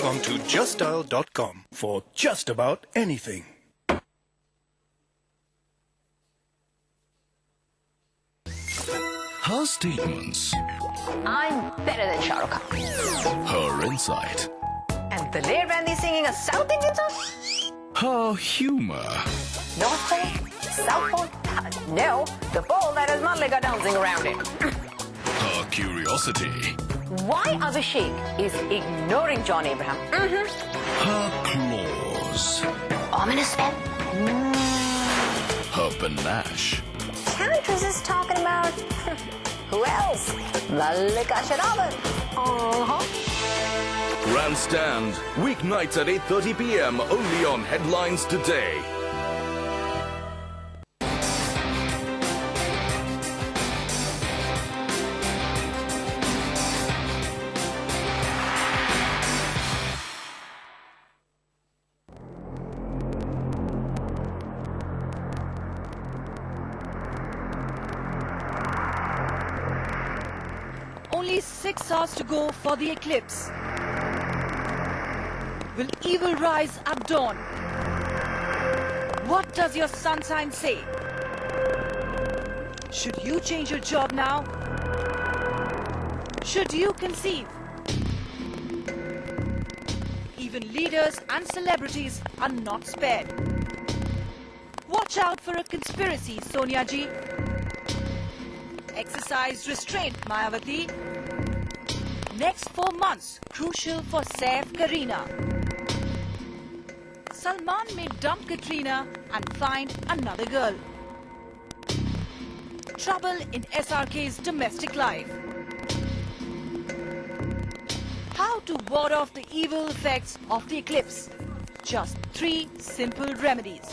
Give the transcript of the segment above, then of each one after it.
on to justdial.com for just about anything. Her statements, I'm better than Shah Rukh Khan. her insight, And Daler Bandi singing a South Indian song? her humor, North Pole? South Pole? No, the pole that has Mallika dancing around it. her curiosity, Why Abhishek is ignoring John Abraham? her claws, Ominous spell. her panache, Tantras is talking about... Who else? Mallika Sherawat. Grandstand, weeknights at 8:30 p.m. only on Headlines Today. Only 6 hours to go for the eclipse. Will evil rise at dawn? What does your sun sign say? Should you change your job now? Should you conceive? Even leaders and celebrities are not spared. Watch out for a conspiracy, Sonia ji. Exercise restraint, Mayawati. Next 4 months, crucial for Saif Kareena. Salman may dump Katrina and find another girl. Trouble in SRK's domestic life. How to ward off the evil effects of the eclipse. Just 3 simple remedies.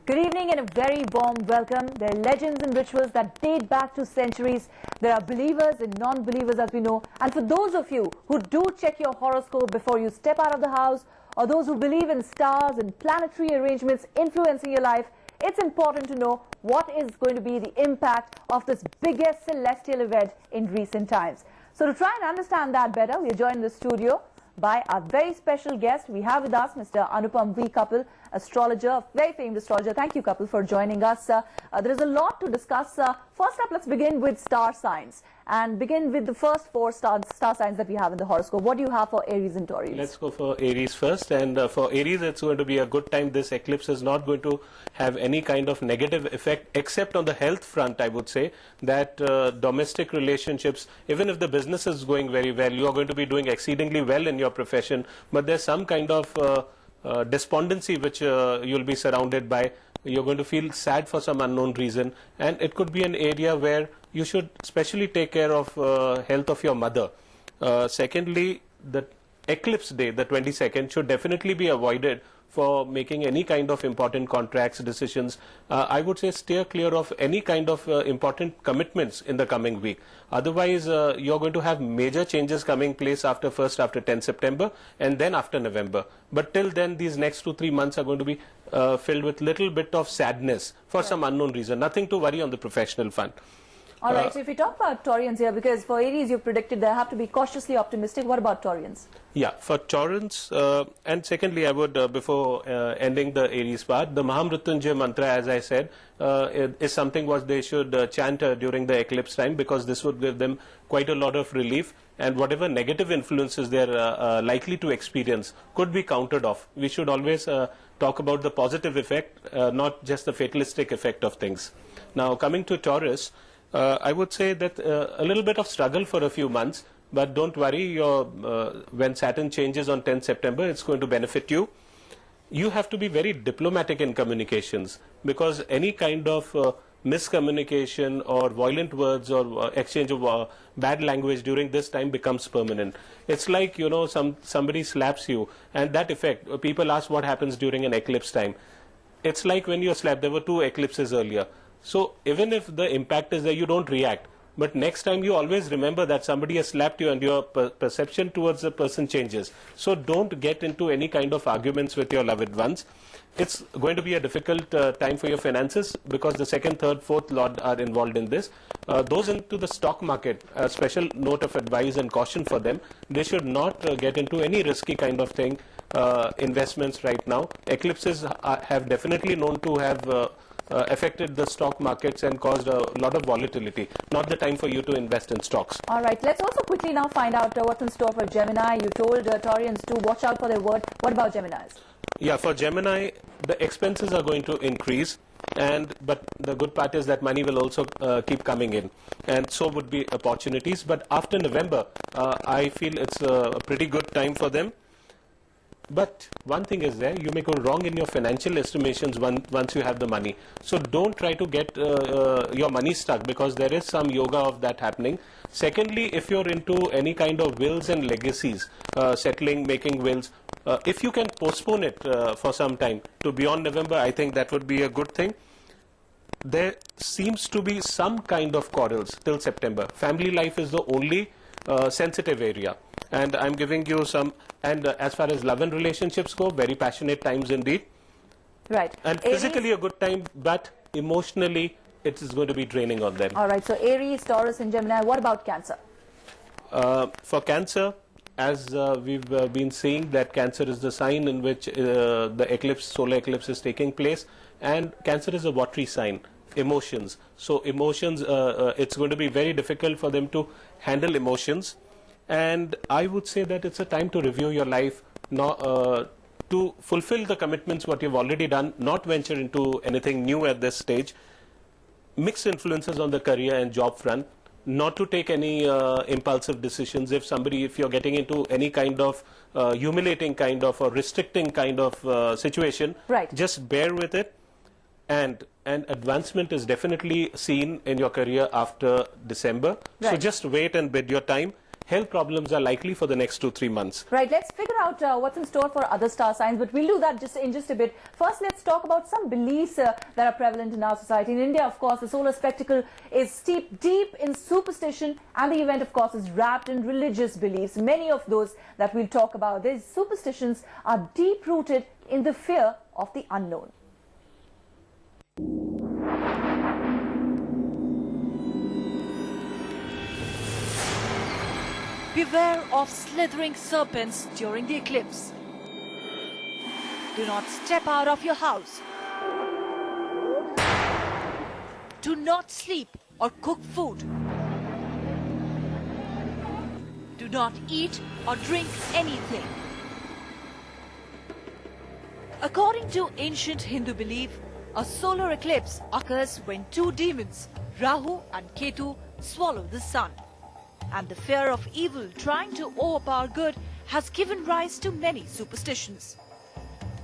Good evening and a very warm welcome. There are legends and rituals that date back to centuries. There are believers and non-believers, as we know. And for those of you who do check your horoscope before you step out of the house, or those who believe in stars and planetary arrangements influencing your life, it's important to know what is going to be the impact of this biggest celestial event in recent times. So to try and understand that better, we are joined in the studio by our very special guest. We have with us Mr. Anupam V. Kapil, astrologer, very famous astrologer. Thank you, Kapil, for joining us. There is a lot to discuss. First up, let's begin with star signs and begin with the first 4 star signs that we have in the horoscope. What do you have for Aries and Taurus? Let's go for Aries first. And for Aries, it's going to be a good time. This eclipse is not going to have any kind of negative effect, except on the health front, I would say, that domestic relationships, even if the business is going very well, you are going to be doing exceedingly well in your profession, but there's some kind of despondency which you'll be surrounded by. You're going to feel sad for some unknown reason, and it could be an area where you should especially take care of health of your mother. Secondly, the eclipse day, the 22nd, should definitely be avoided for making any kind of important contracts, decisions. I would say steer clear of any kind of important commitments in the coming week. Otherwise, you're going to have major changes coming place after 10 September and then after November. But till then, these next 2-3 months are going to be filled with little bit of sadness for some unknown reason. Nothing to worry on the professional front. All right, so if we talk about Taurians here, because for Aries you predicted they have to be cautiously optimistic. What about Taurians? Yeah, for Taurans, and secondly, I would, before ending the Aries part, the Mahamrutyunjay mantra, as I said, is something what they should chant during the eclipse time, because this would give them quite a lot of relief, and whatever negative influences they are likely to experience could be countered off. We should always talk about the positive effect, not just the fatalistic effect of things. Now, coming to Taurus, I would say that a little bit of struggle for a few months, but don't worry, when Saturn changes on 10 September, it's going to benefit you. You have to be very diplomatic in communications, because any kind of miscommunication or violent words or exchange of bad language during this time becomes permanent. It's like, you know, somebody slaps you, and that effect, people ask what happens during an eclipse time. It's like when you're slapped. There were 2 eclipses earlier. So even if the impact is there, you don't react. but next time you always remember that somebody has slapped you and your perception towards the person changes. So don't get into any kind of arguments with your loved ones. It's going to be a difficult time for your finances because the second, third, fourth lord are involved in this. Those into the stock market, a special note of advice and caution for them. They should not get into any risky kind of thing, investments right now. Eclipses have definitely known to have affected the stock markets and caused a lot of volatility. Not the time for you to invest in stocks. All right, let's also quickly now find out what's in store for Gemini. You told Taurians to watch out for their word. What about Geminis? Yeah, for Gemini, the expenses are going to increase, but the good part is that money will also keep coming in, and so would be opportunities. But after November, I feel it's a pretty good time for them. But one thing is there, you may go wrong in your financial estimations once you have the money. So don't try to get your money stuck, because there is some yoga of that happening. Secondly, if you're into any kind of wills and legacies, settling, making wills, if you can postpone it for some time to beyond November, I think that would be a good thing. There seems to be some kind of quarrels till September. Family life is the only sensitive area. And I'm giving you some, and as far as love and relationships go, very passionate times indeed. Right. And physically a good time, but emotionally it is going to be draining on them. All right, so Aries, Taurus and Gemini. What about Cancer? For Cancer, as we've been seeing, that Cancer is the sign in which the eclipse, solar eclipse is taking place, and Cancer is a watery sign, emotions. So emotions, it's going to be very difficult for them to handle emotions. And I would say that it's a time to review your life, to fulfill the commitments what you've already done, not venture into anything new at this stage. Mixed influences on the career and job front, not to take any impulsive decisions. If you're getting into any kind of humiliating kind of or restricting kind of situation, right, just bear with it. And advancement is definitely seen in your career after December. Right. So just wait and bid your time. Health problems are likely for the next 2-3 months. Right, let's figure out what's in store for other star signs, but we'll do that in just a bit. First, let's talk about some beliefs that are prevalent in our society. In India, of course, the solar spectacle is steeped deep in superstition, and the event, of course, is wrapped in religious beliefs. Many of those that we'll talk about, these superstitions are deep-rooted in the fear of the unknown. Beware of slithering serpents during the eclipse. Do not step out of your house. Do not sleep or cook food. Do not eat or drink anything. According to ancient Hindu belief, a solar eclipse occurs when two demons, Rahu and Ketu, swallow the sun. And the fear of evil trying to overpower good has given rise to many superstitions.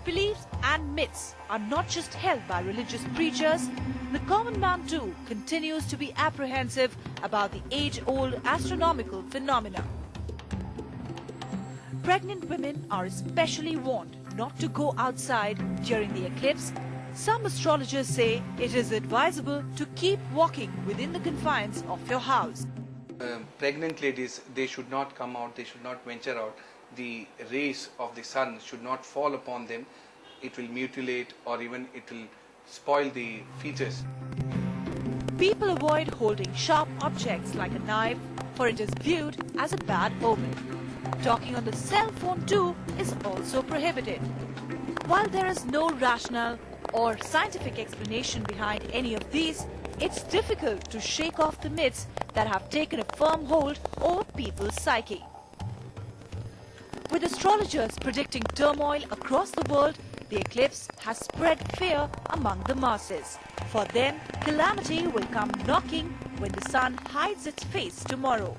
Beliefs and myths are not just held by religious preachers. The common man too continues to be apprehensive about the age-old astronomical phenomena. Pregnant women are especially warned not to go outside during the eclipse. Some astrologers say it is advisable to keep walking within the confines of your house. Pregnant ladies, they should not come out, they should not venture out. The rays of the sun should not fall upon them. It will mutilate or even it will spoil the fetus. People avoid holding sharp objects like a knife, for it is viewed as a bad omen. Talking on the cell phone too is also prohibited. While there is no rational or scientific explanation behind any of these, it's difficult to shake off the myths that have taken a firm hold over people's psyche. With astrologers predicting turmoil across the world, the eclipse has spread fear among the masses. For them, calamity will come knocking when the sun hides its face tomorrow.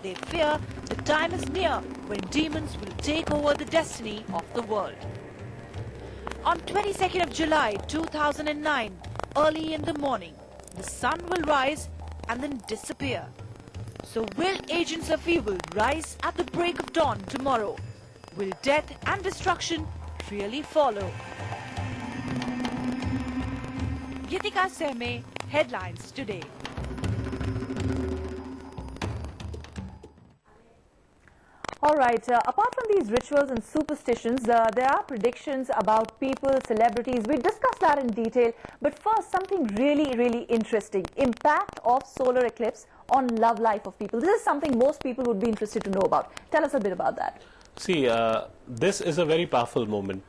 They fear the time is near when demons will take over the destiny of the world. On 22nd of July 2009, early in the morning, the sun will rise and then disappear. So will agents of evil rise at the break of dawn tomorrow? Will death and destruction really follow? Gitika Sehme, Headlines Today. All right, apart from these rituals and superstitions, there are predictions about people, celebrities. We discussed that in detail. But first, something really, really interesting. Impact of solar eclipse on love life of people. This is something most people would be interested to know about. Tell us a bit about that. See, this is a very powerful moment.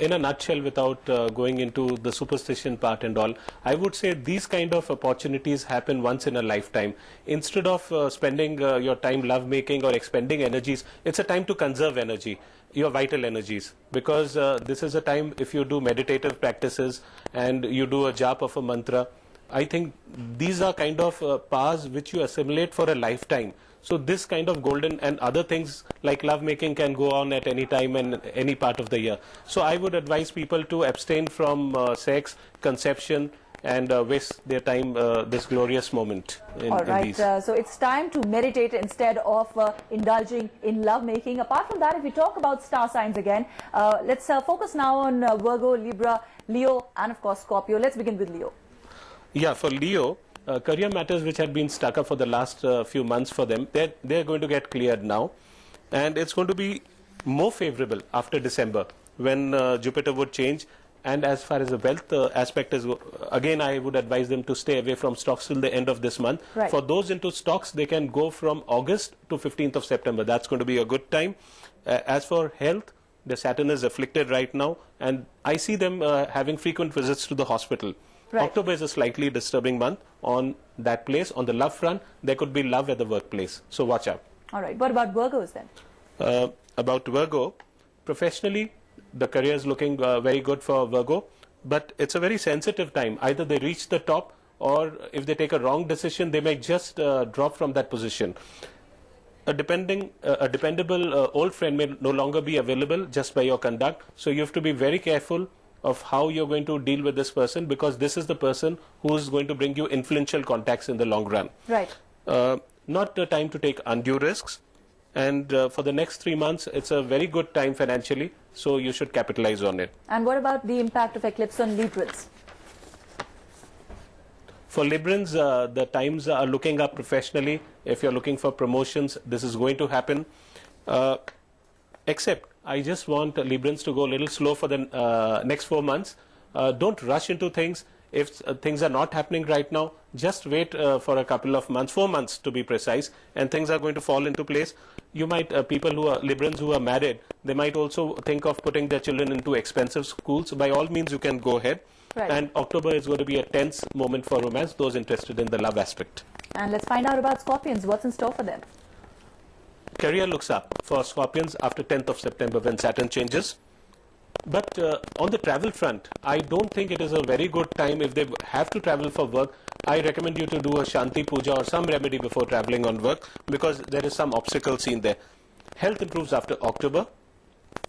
In a nutshell, without going into the superstition part and all, I would say these kind of opportunities happen once in a lifetime. Instead of spending your time lovemaking or expending energies, it's a time to conserve energy, your vital energies. Because this is a time, if you do meditative practices and you do a jap of a mantra, I think these are kind of powers which you assimilate for a lifetime. So this kind of golden and other things like lovemaking can go on at any time and any part of the year. So I would advise people to abstain from sex, conception, and waste their time this glorious moment in these. So it's time to meditate instead of indulging in lovemaking. Apart from that, if we talk about star signs again, let's focus now on Virgo, Libra, Leo, and of course Scorpio. Let's begin with Leo. Yeah, for Leo, career matters which had been stuck up for the last few months for them, they're going to get cleared now. And it's going to be more favorable after December when Jupiter would change. And as far as the wealth aspect is, again, I would advise them to stay away from stocks till the end of this month. Right. For those into stocks, they can go from August to 15th of September. That's going to be a good time. As for health, the Saturn is afflicted right now, and I see them having frequent visits to the hospital. Right. October is a slightly disturbing month on that place. On the love front, there could be love at the workplace. So watch out. All right. What about Virgos then? About Virgo, professionally, the career is looking very good for Virgo, but it's a very sensitive time. Either they reach the top, or if they take a wrong decision, they may just drop from that position. A dependable old friend may no longer be available just by your conduct. So you have to be very careful of how you're going to deal with this person, because this is the person who is going to bring you influential contacts in the long run. Right. Not a time to take undue risks. And for the next 3 months, it's a very good time financially, so you should capitalize on it. And what about the impact of eclipse on Librans? For Librans, the times are looking up professionally. If you're looking for promotions, this is going to happen. Except, I just want Librans to go a little slow for the next 4 months. Don't rush into things. If things are not happening right now, just wait for a couple of months, 4 months to be precise, and things are going to fall into place. You might, people who are Librans who are married, they might also think of putting their children into expensive schools. By all means, you can go ahead. Right. And October is going to be a tense moment for romance, those interested in the love aspect. And let's find out about Scorpions. What's in store for them? Career looks up for Scorpions after 10th of September when Saturn changes. But on the travel front, I don't think it is a very good time if they have to travel for work. I recommend you to do a Shanti Puja or some remedy before traveling on work, because there is some obstacle seen there. Health improves after October,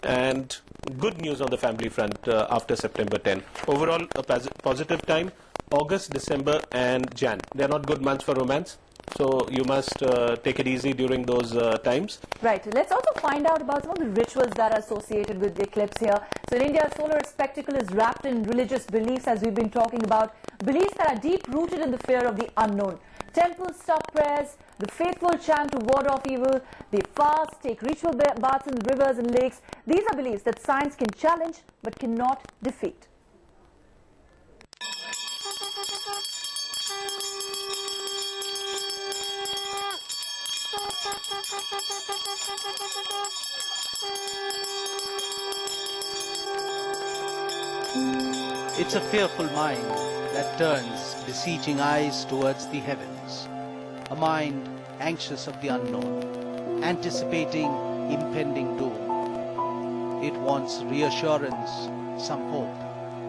and good news on the family front after September 10. Overall, a positive time. August, December and Jan. They are not good months for romance, so you must take it easy during those times. Right. Let's also find out about some of the rituals that are associated with the eclipse here. So in India, solar spectacle is wrapped in religious beliefs, as we've been talking about, beliefs that are deep-rooted in the fear of the unknown. Temples stop prayers, the faithful chant to ward off evil, they fast, take ritual baths in rivers and lakes. These are beliefs that science can challenge but cannot defeat. It's a fearful mind that turns beseeching eyes towards the heavens, a mind anxious of the unknown, anticipating impending doom. It wants reassurance, some hope,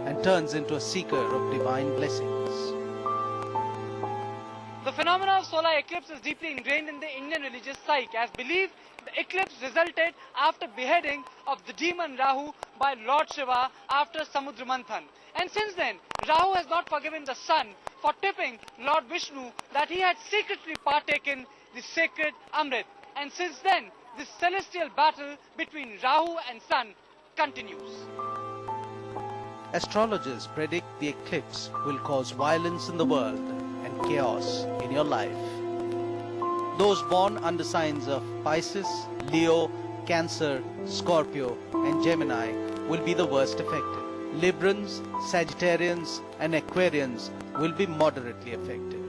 and turns into a seeker of divine blessings. The phenomena of solar eclipse is deeply ingrained in the Indian religious psyche, as believed the eclipse resulted after beheading of the demon Rahu by Lord Shiva after Samudra Manthan. And since then, Rahu has not forgiven the sun for tipping Lord Vishnu that he had secretly partaken the sacred Amrit. And since then, this celestial battle between Rahu and sun continues. Astrologers predict the eclipse will cause violence in the world and chaos in your life. Those born under signs of Pisces, Leo, Cancer, Scorpio and Gemini will be the worst affected. Librans, Sagittarians and Aquarians will be moderately affected.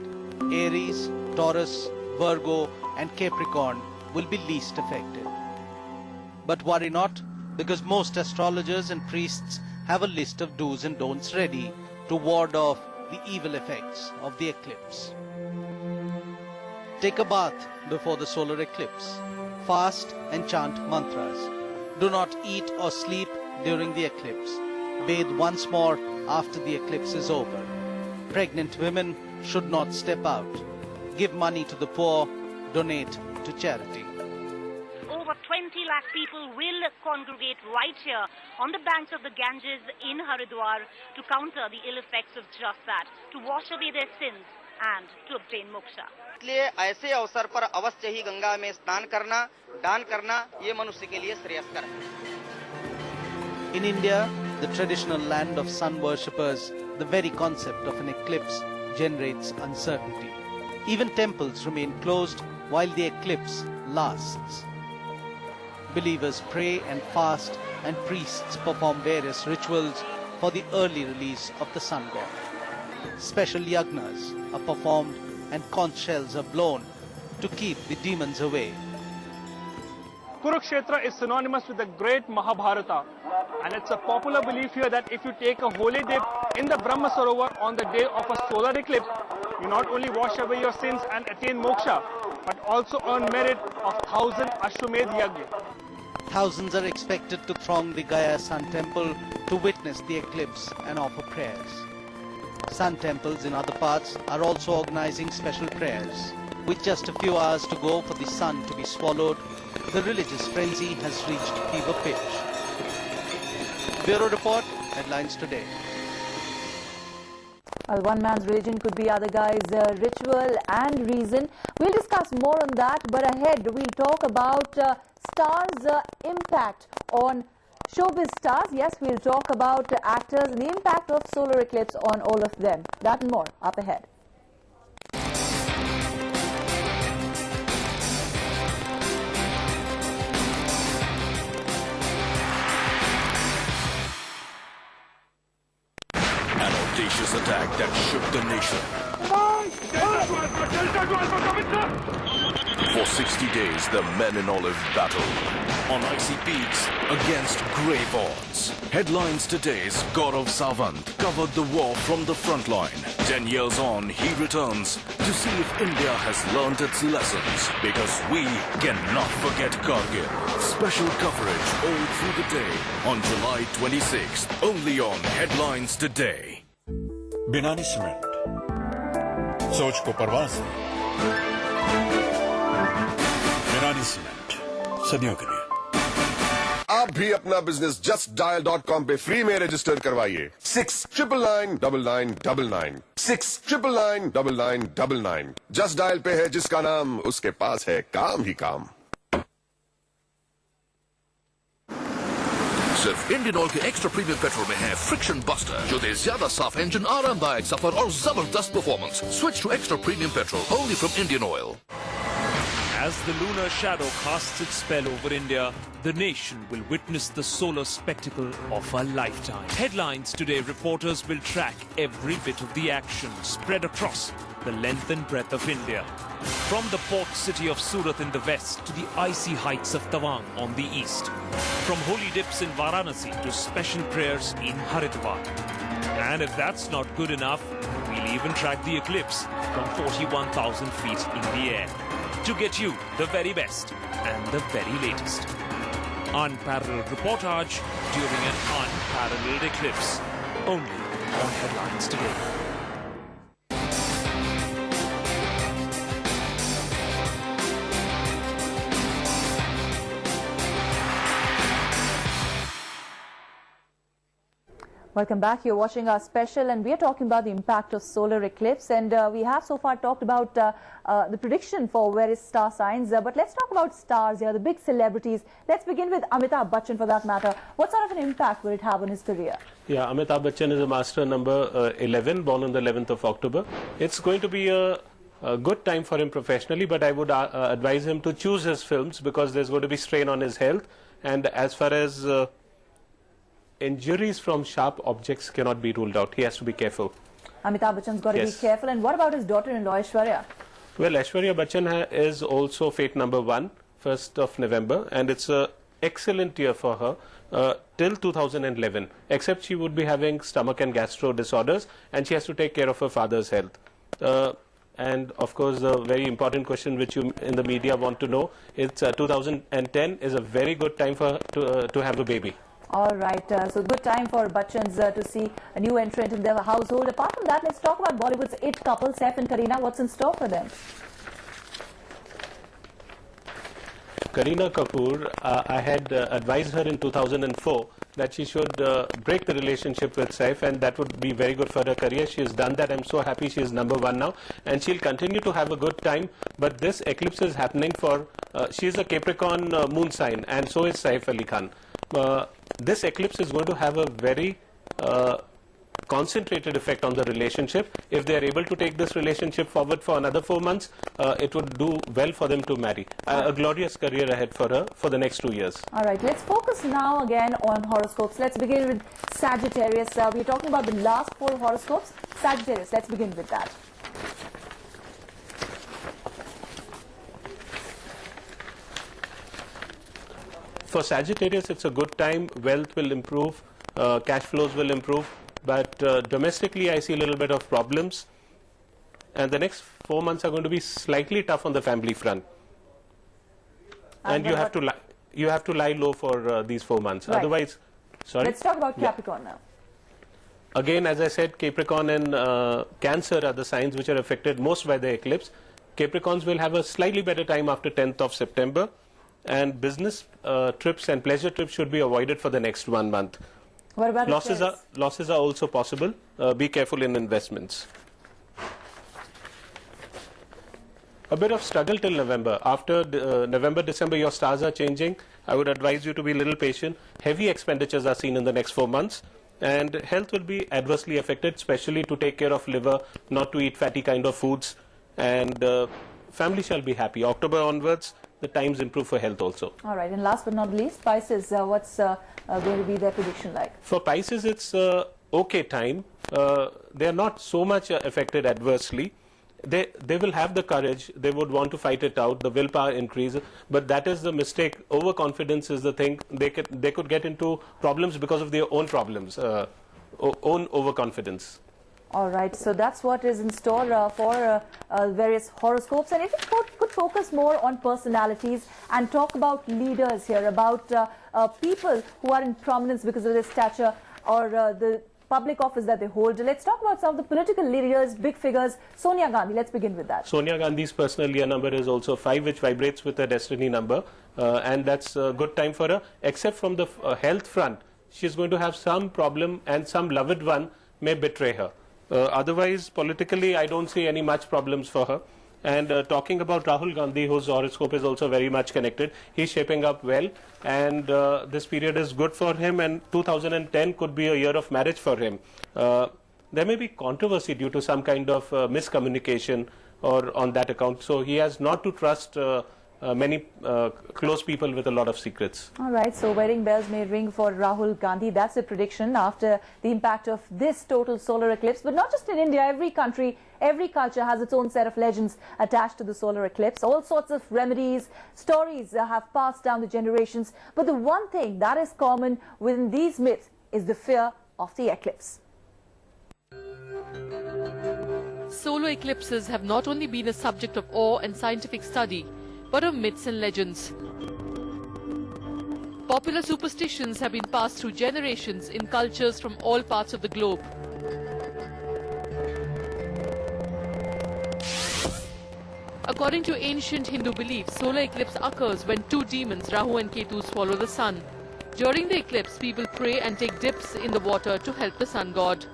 Aries, Taurus, Virgo and Capricorn will be least affected. But worry not, because most astrologers and priests have a list of do's and don'ts ready to ward off the evil effects of the eclipse. Take a bath before the solar eclipse. Fast and chant mantras. Do not eat or sleep during the eclipse. Bathe once more after the eclipse is over. Pregnant women should not step out. Give money to the poor. Donate to charity. Over 20 lakh people will congregate right here on the banks of the Ganges in Haridwar to counter the ill effects of just that, to wash away their sins and to obtain moksha. इसलिए ऐसे अवसर पर अवश्य ही गंगा में स्नान करना, दान करना ये मनुष्य के लिए श्रेयस्कर है. In India, the traditional land of sun worshippers, the very concept of an eclipse generates uncertainty. Even temples remain closed while the eclipse lasts. Believers pray and fast, and priests perform various rituals for the early release of the sun god. Special yagnas are performed and conch shells are blown to keep the demons away. Kurukshetra is synonymous with the great Mahabharata, and it's a popular belief here that if you take a holy dip in the Brahma Sarovar on the day of a solar eclipse, you not only wash away your sins and attain moksha, but also earn merit of 1,000 Ashwamedh Yagya. Thousands are expected to throng the Gaya Sun Temple to witness the eclipse and offer prayers. Sun temples in other parts are also organizing special prayers. With just a few hours to go for the sun to be swallowed, the religious frenzy has reached fever pitch. Bureau Report, headlines today. Well, one man's religion could be other guy's ritual and reason. We'll discuss more on that, but ahead we'll talk about stars' impact on showbiz stars. Yes, we'll talk about actors and the impact of solar eclipse on all of them. That and more up ahead. An audacious attack that shook the nation. For 60 days, the men in olive battled on icy peaks against grave odds. Headlines today's Gaurav Sawant covered the war from the front line. 10 years on, he returns to see if India has learned its lessons, because we cannot forget Kargil. Special coverage all through the day on July 26th, only on Headlines Today. Binani Cement. सोच को परवाज है. Binani Cement. सदियों के लिए. आप भी अपना business justdial.com पे फ्री में रजिस्टर करवाइए. 69999999 69999999. जस्ट डायल पे है जिसका नाम, उसके पास है काम ही काम. सिर्फ इंडियन ऑयल के एक्स्ट्रा प्रीमियम पेट्रोल में है फ्रिक्शन बस्टर, जो दे ज्यादा साफ इंजन, आरामदायक सफर और जबरदस्त performance. Switch to extra premium petrol only from Indian Oil. As the lunar shadow casts its spell over India, the nation will witness the solar spectacle of a lifetime. Headlines Today reporters will track every bit of the action spread across the length and breadth of India. From the port city of Surat in the west to the icy heights of Tawang on the east. From holy dips in Varanasi to special prayers in Haridwar. And if that's not good enough, we'll even track the eclipse from 41,000 feet in the air. To get you the very best and the very latest. Unparalleled reportage during an unparalleled eclipse. Only on Headlines Today. Welcome back. You're watching our special, and we are talking about the impact of solar eclipse. And we have so far talked about the prediction for various star signs. But let's talk about stars here, the big celebrities. Let's begin with Amitabh Bachchan, for that matter. What sort of an impact will it have on his career? Yeah, Amitabh Bachchan is a master number 11, born on the 11th of October. It's going to be a a good time for him professionally, but I would advise him to choose his films because there's going to be strain on his health. And as far as injuries from sharp objects cannot be ruled out, he has to be careful. Amitabh Bachchan's got to be careful. And what about his daughter-in-law, Aishwarya? Well, Aishwarya Bachchan is also fate number 1, 1st of November, and it's an excellent year for her till 2011, except she would be having stomach and gastro disorders, and she has to take care of her father's health. And of course, the very important question which you in the media want to know is 2010 is a very good time for her to have a baby. All right, so good time for Bachchans to see a new entrant in their household. Apart from that, let's talk about Bollywood's it couple, Saif and Kareena. What's in store for them? Kareena Kapoor, I had advised her in 2004 that she should break the relationship with Saif, and that would be very good for her career. She has done that. I'm so happy she is number 1 now, and she'll continue to have a good time. But this eclipse is happening for, she is a Capricorn moon sign, and so is Saif Ali Khan. This eclipse is going to have a very concentrated effect on the relationship. If they are able to take this relationship forward for another 4 months, it would do well for them to marry. A glorious career ahead for her for the next 2 years. All right, let's focus now again on horoscopes. Let's begin with Sagittarius. We're talking about the last 4 horoscopes. Sagittarius, let's begin with that. For Sagittarius, it's a good time. Wealth will improve, cash flows will improve, but domestically I see a little bit of problems, and the next 4 months are going to be slightly tough on the family front. And you have to lie low for these 4 months. Right. Otherwise, sorry. Let's talk about Capricorn now. Again, as I said, Capricorn and Cancer are the signs which are affected most by the eclipse. Capricorns will have a slightly better time after 10th of September. And business trips and pleasure trips should be avoided for the next 1 month. What about losses are also possible. Be careful in investments. A bit of struggle till November. After November, December, your stars are changing. I would advise you to be a little patient. Heavy expenditures are seen in the next 4 months. And health will be adversely affected, especially to take care of liver, not to eat fatty kind of foods. And family shall be happy. October onwards, the times improve for health also. All right, and last but not least, Pisces, what's going to be their prediction like? For Pisces, it's okay time. They are not so much affected adversely. They will have the courage. They would want to fight it out. The willpower increase, but that is the mistake. Overconfidence is the thing. They could get into problems because of their own problems, own overconfidence. All right, so that's what is in store for various horoscopes. And if you could focus more on personalities and talk about leaders here, about people who are in prominence because of their stature or the public office that they hold. Let's talk about some of the political leaders, big figures. Sonia Gandhi, let's begin with that. Sonia Gandhi's personal year number is also 5, which vibrates with her destiny number. And that's a good time for her, except from the health front. She's going to have some problem and some loved one may betray her. Otherwise, politically, I don't see any much problems for her. And talking about Rahul Gandhi, whose horoscope is also very much connected, he's shaping up well. And this period is good for him, and 2010 could be a year of marriage for him. There may be controversy due to some kind of miscommunication or on that account. So he has not to trust many close people with a lot of secrets. All right, so wedding bells may ring for Rahul Gandhi. That's a prediction after the impact of this total solar eclipse. But not just in India, every country, every culture has its own set of legends attached to the solar eclipse. All sorts of remedies, stories have passed down the generations. But the one thing that is common within these myths is the fear of the eclipse. Solar eclipses have not only been a subject of awe and scientific study, but of myths and legends. Popular superstitions have been passed through generations in cultures from all parts of the globe. According to ancient Hindu beliefs, solar eclipse occurs when two demons, Rahu and Ketu, swallow the sun. During the eclipse, people pray and take dips in the water to help the sun god.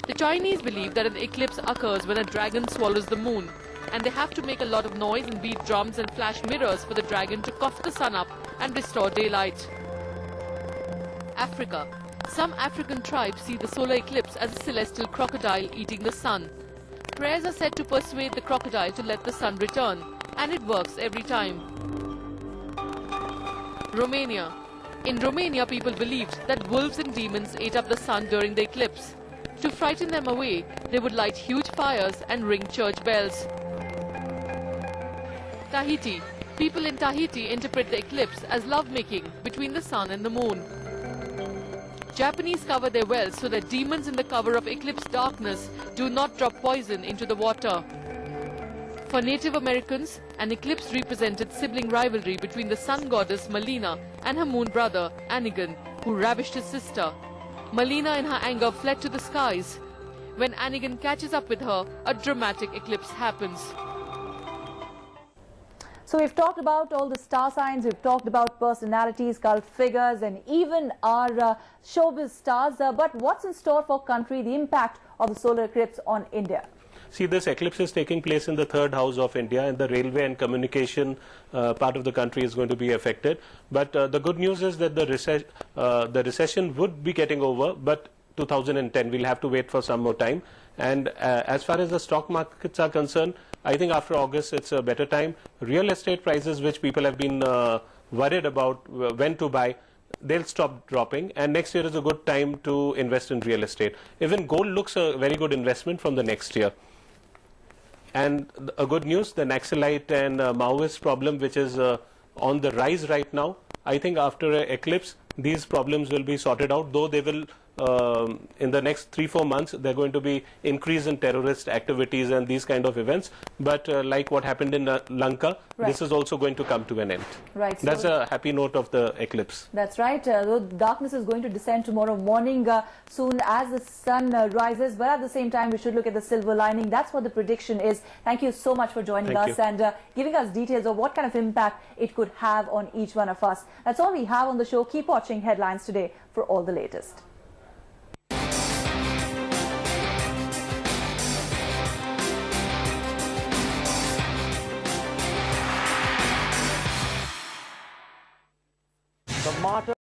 The Chinese believe that an eclipse occurs when a dragon swallows the moon, and they have to make a lot of noise and beat drums and flash mirrors for the dragon to cough the sun up and restore daylight. Africa. Some African tribes see the solar eclipse as a celestial crocodile eating the sun. Prayers are said to persuade the crocodile to let the sun return, and it works every time. Romania. In Romania, people believed that wolves and demons ate up the sun during the eclipse. To frighten them away, they would light huge fires and ring church bells. Tahiti. People in Tahiti interpret the eclipse as lovemaking between the sun and the moon. Japanese cover their wells so that demons in the cover of eclipse darkness do not drop poison into the water. For Native Americans, an eclipse represented sibling rivalry between the sun goddess Malina and her moon brother Anigan, who ravished his sister. Malina in her anger fled to the skies. When Anigan catches up with her, a dramatic eclipse happens. So we've talked about all the star signs, we've talked about personalities, cult figures, and even our showbiz stars. But what's in store for country, the impact of the solar eclipse on India? See, this eclipse is taking place in the third house of India, and the railway and communication part of the country is going to be affected. But the good news is that the recession would be getting over, but 2010, we'll have to wait for some more time. And as far as the stock markets are concerned, I think after August it's a better time. Real estate prices, which people have been worried about when to buy, they'll stop dropping, and next year is a good time to invest in real estate. Even gold looks a very good investment from the next year. And a good news, the Naxalite and Maoist problem, which is on the rise right now, I think after an eclipse, these problems will be sorted out, though they will, in the next 3-4 months, they're going to be increase in terrorist activities and these kind of events. But like what happened in Lanka, this is also going to come to an end. Right. That's a happy note of the eclipse. That's right. Though darkness is going to descend tomorrow morning soon as the sun rises. But at the same time, we should look at the silver lining. That's what the prediction is. Thank you so much for joining us and giving us details of what kind of impact it could have on each one of us. That's all we have on the show. Keep watching Headlines Today for all the latest. The martyr